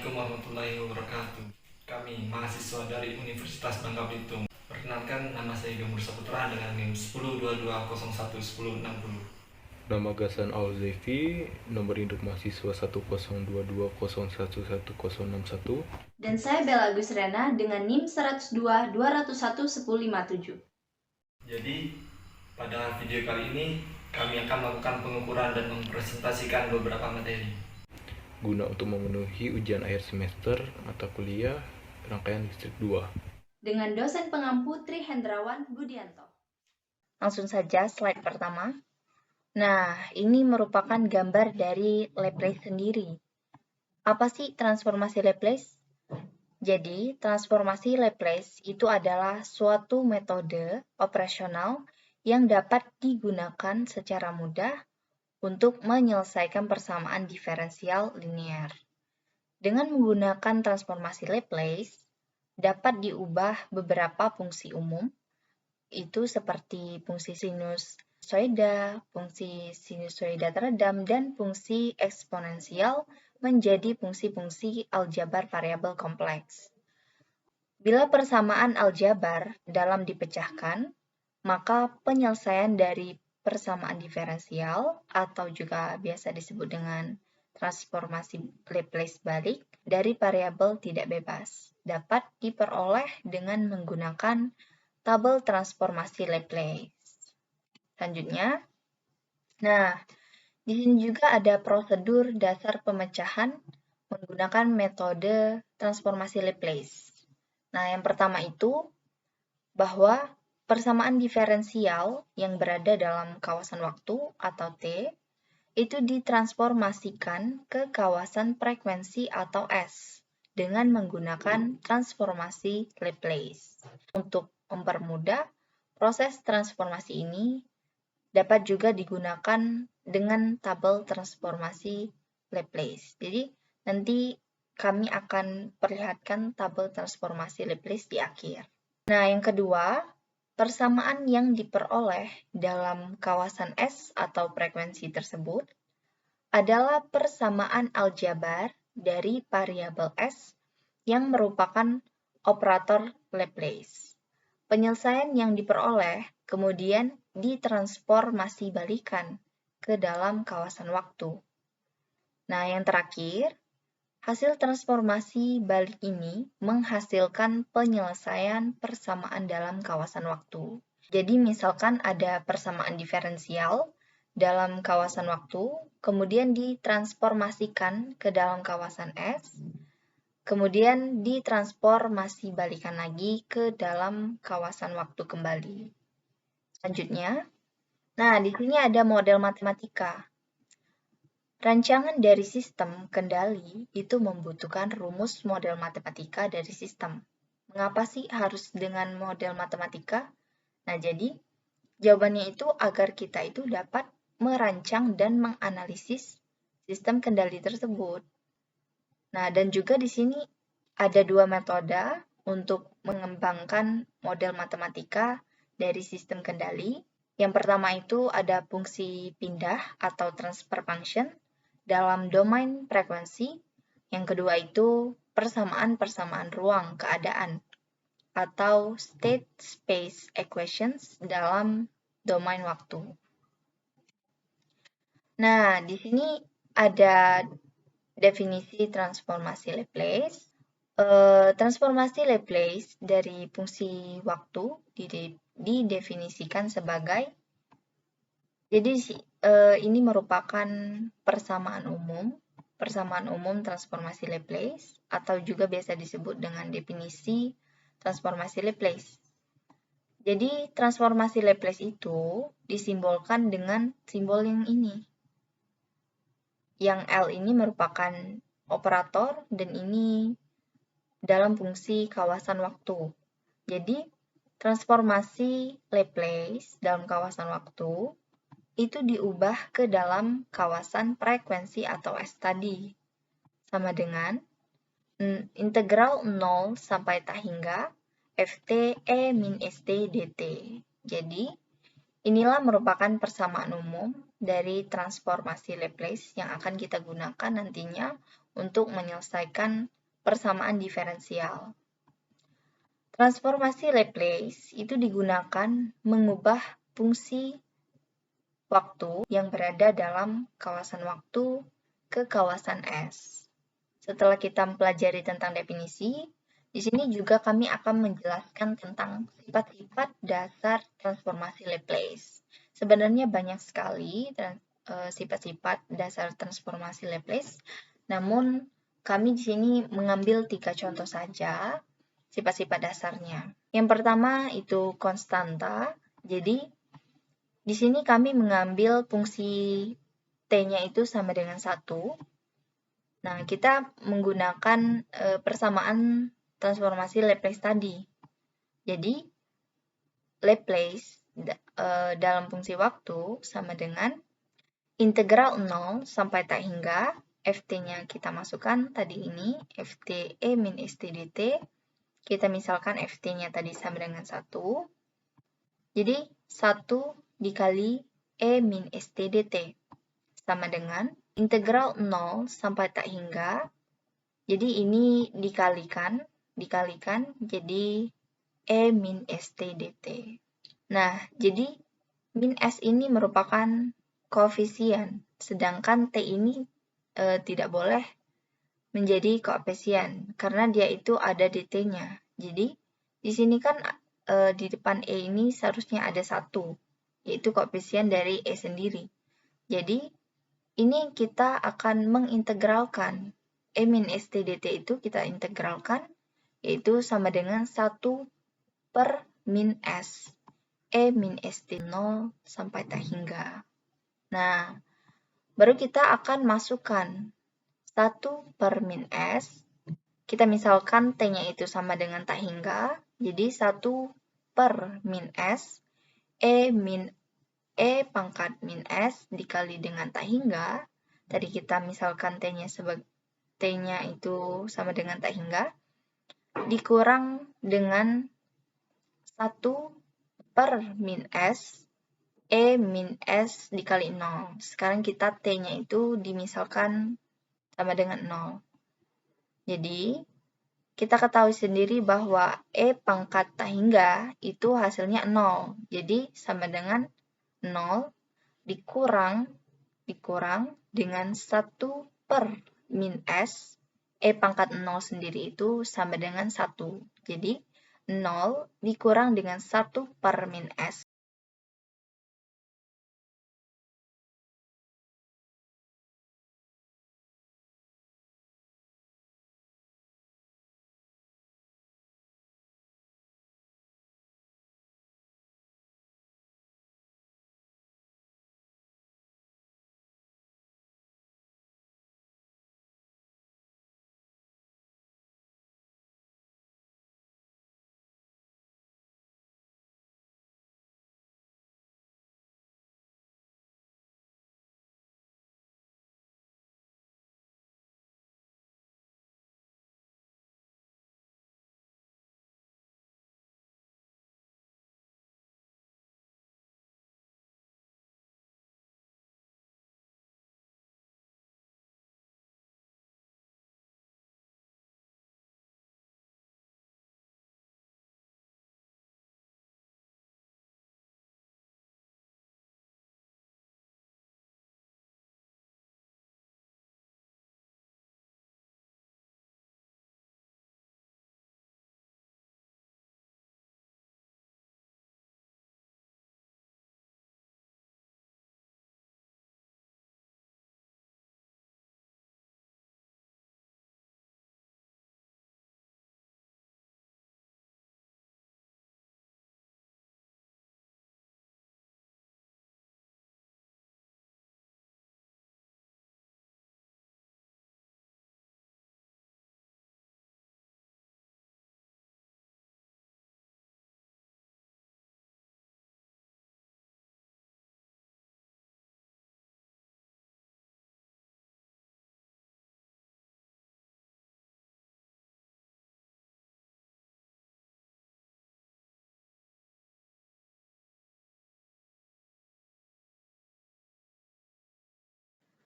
Assalamualaikum warahmatullahi wabarakatuh. Kami mahasiswa dari Universitas Bangka Belitung. Perkenalkan, nama saya Gemur Saputra dengan NIM 1022011060. Nama Gasan Al-Zefi, nomor induk mahasiswa 1022011061. Dan saya Bella Agus Rena dengan NIM 102.201.1057. Jadi, pada video kali ini kami akan melakukan pengukuran dan mempresentasikan beberapa materi Guna untuk memenuhi ujian akhir semester mata kuliah rangkaian listrik 2. Dengan dosen pengampu Tri Hendrawan Budianto. Langsung saja slide pertama. Nah, ini merupakan gambar dari Laplace sendiri. Apa sih transformasi Laplace? Jadi, transformasi Laplace itu adalah suatu metode operasional yang dapat digunakan secara mudah untuk menyelesaikan persamaan diferensial linear. Dengan menggunakan transformasi Laplace, dapat diubah beberapa fungsi umum, itu seperti fungsi sinusoida teredam, dan fungsi eksponensial menjadi fungsi-fungsi aljabar variabel kompleks. Bila persamaan aljabar dalam dipecahkan, maka penyelesaian dari persamaan diferensial atau juga biasa disebut dengan transformasi Laplace balik dari variabel tidak bebas dapat diperoleh dengan menggunakan tabel transformasi Laplace. Selanjutnya, di sini juga ada prosedur dasar pemecahan menggunakan metode transformasi Laplace. Yang pertama itu bahwa persamaan diferensial yang berada dalam kawasan waktu atau T itu ditransformasikan ke kawasan frekuensi atau S dengan menggunakan transformasi Laplace. Untuk mempermudah proses transformasi ini dapat juga digunakan dengan tabel transformasi Laplace. Jadi nanti kami akan perlihatkan tabel transformasi Laplace di akhir. Yang kedua, persamaan yang diperoleh dalam kawasan S atau frekuensi tersebut adalah persamaan aljabar dari variabel S yang merupakan operator Laplace. Penyelesaian yang diperoleh kemudian ditransformasi balikan ke dalam kawasan waktu. Yang terakhir, hasil transformasi balik ini menghasilkan penyelesaian persamaan dalam kawasan waktu. Jadi misalkan ada persamaan diferensial dalam kawasan waktu, kemudian ditransformasikan ke dalam kawasan S, kemudian ditransformasi balikan lagi ke dalam kawasan waktu kembali. Selanjutnya, di sini ada model matematika. Rancangan dari sistem kendali itu membutuhkan rumus model matematika dari sistem. Mengapa sih harus dengan model matematika? Jadi jawabannya itu agar kita itu dapat merancang dan menganalisis sistem kendali tersebut. Dan juga di sini ada dua metode untuk mengembangkan model matematika dari sistem kendali. Yang pertama itu ada fungsi pindah atau transfer function dalam domain frekuensi. Yang kedua itu persamaan-persamaan ruang keadaan atau state space equations dalam domain waktu. Di sini ada definisi transformasi Laplace. Transformasi Laplace dari fungsi waktu didefinisikan sebagai, ini merupakan persamaan umum transformasi Laplace atau juga biasa disebut dengan definisi transformasi Laplace. Jadi transformasi Laplace itu disimbolkan dengan simbol yang ini. Yang L ini merupakan operator dan ini dalam fungsi kawasan waktu. Jadi transformasi Laplace dalam kawasan waktu itu diubah ke dalam kawasan frekuensi atau S tadi. Sama dengan integral 0 sampai tak hingga Ft E min St dt. Jadi, inilah merupakan persamaan umum dari transformasi Laplace yang akan kita gunakan nantinya untuk menyelesaikan persamaan diferensial. Transformasi Laplace itu digunakan mengubah fungsi waktu yang berada dalam kawasan waktu ke kawasan S. Setelah kita mempelajari tentang definisi, di sini juga kami akan menjelaskan tentang sifat-sifat dasar transformasi Laplace. Sebenarnya banyak sekali sifat-sifat dasar transformasi Laplace, namun kami di sini mengambil 3 contoh saja sifat-sifat dasarnya. Yang pertama itu konstanta, jadi di sini kami mengambil fungsi T-nya itu sama dengan 1. Nah, kita menggunakan persamaan transformasi Laplace tadi. Jadi, Laplace dalam fungsi waktu sama dengan integral 0 sampai tak hingga, ft-nya kita masukkan tadi ini, ft e min st dt. Kita misalkan ft-nya tadi sama dengan 1. Jadi, 1 dikali e min st dt sama dengan integral 0 sampai tak hingga. Jadi ini dikalikan jadi e min st dt. Nah, jadi min s ini merupakan koefisien, sedangkan t ini tidak boleh menjadi koefisien karena dia itu ada dt-nya. Jadi di sini kan di depan e ini seharusnya ada 1, yaitu koefisien dari e sendiri. Jadi ini kita akan mengintegralkan e min st dt itu kita integralkan, yaitu sama dengan 1 per min s. E min st 0 sampai tak hingga. Nah, baru kita akan masukkan 1 per min s. Kita misalkan t-nya itu sama dengan tak hingga, jadi 1 per min s. E pangkat min S dikali dengan tak hingga, tadi kita misalkan T-nya itu sama dengan tak hingga, dikurang dengan 1 per min S, E min S dikali 0. Sekarang kita T-nya itu dimisalkan sama dengan 0. Jadi, kita ketahui sendiri bahwa E pangkat tak hingga itu hasilnya 0. Jadi, sama dengan 0 dikurang dengan 1 per min S, E pangkat 0 sendiri itu sama dengan 1. Jadi, 0 dikurang dengan 1 per min S.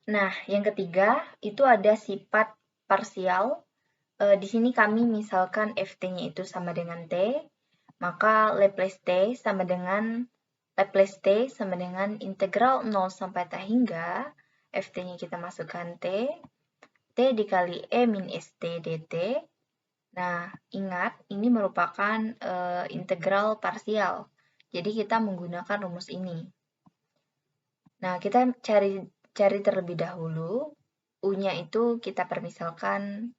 Nah, yang ketiga itu ada sifat parsial. Di sini kami misalkan ft-nya itu sama dengan t, maka Laplace t sama dengan integral 0 sampai t hingga ft-nya kita masukkan t dikali e min st dt. Nah, ingat ini merupakan integral parsial. Jadi kita menggunakan rumus ini. Nah, kita cari terlebih dahulu. U-nya itu kita permisalkan,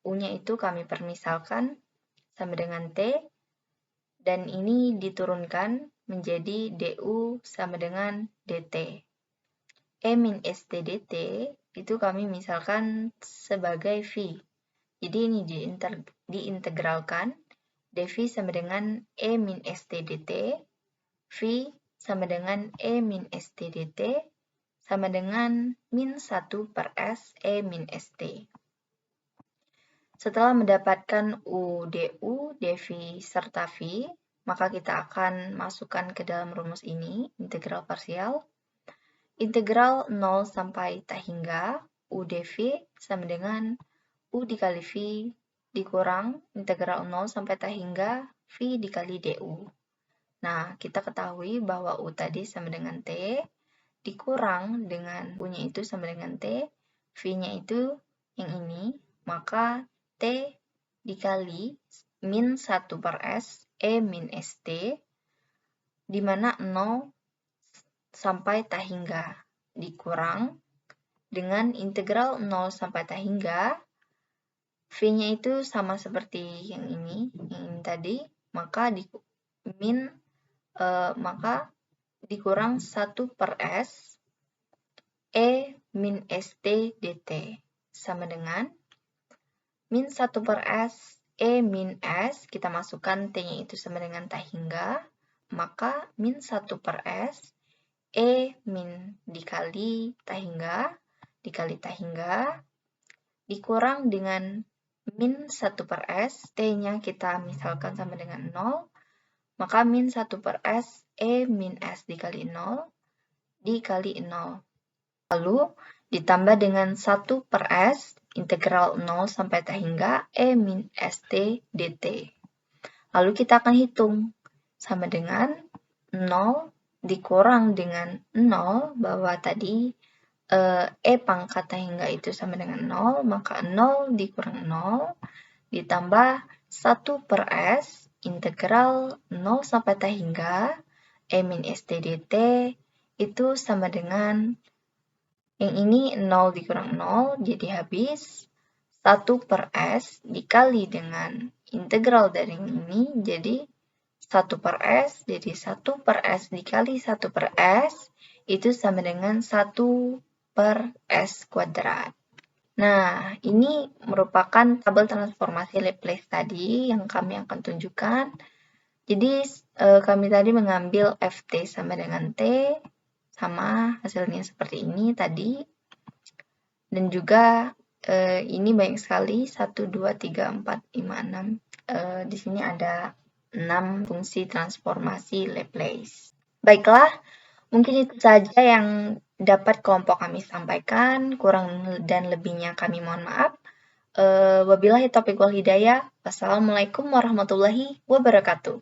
U-nya itu kami permisalkan sama dengan T, dan ini diturunkan menjadi DU sama dengan DT. E min ST DT itu kami misalkan sebagai V. Jadi ini diintegralkan, dV sama dengan E min ST dt, V sama dengan E min ST dt, sama dengan min 1 per S E min ST. Setelah mendapatkan U, DU, dV, serta V, maka kita akan masukkan ke dalam rumus ini, integral parsial. Integral 0 sampai T hingga U dV sama dengan U dikali V dikurang integral 0 sampai T hingga V dikali DU. Nah, kita ketahui bahwa U tadi sama dengan T, dikurang dengan U-nya itu sama dengan T, V-nya itu yang ini, maka T dikali min 1 per S, E min ST, di mana 0 sampai T hingga, dikurang dengan integral 0 sampai T hingga, V-nya itu sama seperti yang ini tadi, maka dikurang 1 per S E min ST dt sama dengan min 1 per S E min S, kita masukkan T-nya itu sama dengan T hingga, maka min 1 per S E min dikali T hingga, dikurang dengan min 1 per S, T-nya kita misalkan sama dengan 0, maka min 1 per S, E min S dikali 0, dikali 0. Lalu ditambah dengan 1 per S, integral 0 sampai T hingga, E min ST dt. Lalu kita akan hitung, sama dengan 0 dikurang dengan 0, bahwa tadi E pangkat T hingga itu sama dengan 0, maka 0 dikurang 0, ditambah 1 per S, integral 0 sampai T hingga, E min ST dt, itu sama dengan, yang ini 0 dikurang 0, jadi habis 1 per S dikali dengan integral dari ini, jadi 1 per S, jadi 1 per S dikali 1 per S, itu sama dengan 1 per S kuadrat. Nah, ini merupakan tabel transformasi Laplace tadi yang kami akan tunjukkan. Jadi, kami tadi mengambil Ft sama dengan T, sama hasilnya seperti ini tadi. Dan juga ini banyak sekali, 1, 2, 3, 4, 5, 6. Di sini ada 6 fungsi transformasi Laplace. Baiklah, mungkin itu saja yang dapat kelompok kami sampaikan, kurang dan lebihnya kami mohon maaf. Wabillahi taufiq wal hidayah. Wassalamualaikum warahmatullahi wabarakatuh.